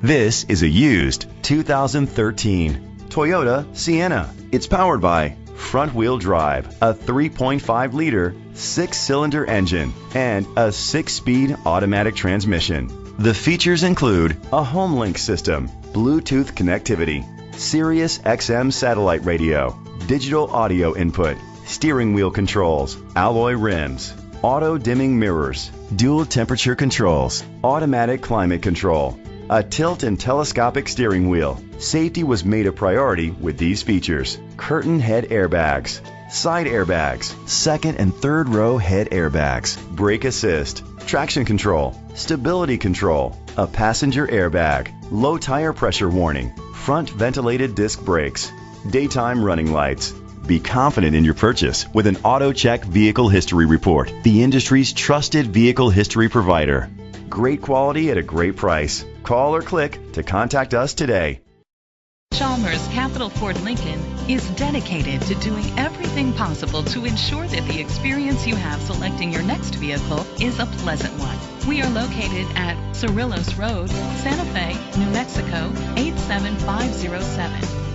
This is a used 2013 Toyota Sienna. It's powered by front-wheel drive, a 3.5-liter, 6-cylinder engine, and a 6-speed automatic transmission. The features include a HomeLink system, Bluetooth connectivity, Sirius XM satellite radio, digital audio input, steering wheel controls, alloy rims, auto-dimming mirrors, dual temperature controls, automatic climate control, a tilt and telescopic steering wheel. Safety was made a priority with these features: curtain head airbags, side airbags, second and third row head airbags, brake assist, traction control, stability control, a passenger airbag, low tire pressure warning, front ventilated disc brakes, daytime running lights. Be confident in your purchase with an AutoCheck Vehicle History Report, the industry's trusted vehicle history provider. Great quality at a great price. Call or click to contact us today. Chalmers Capital Ford Lincoln is dedicated to doing everything possible to ensure that the experience you have selecting your next vehicle is a pleasant one. We are located at Cerrillos Road, Santa Fe, New Mexico, 87507.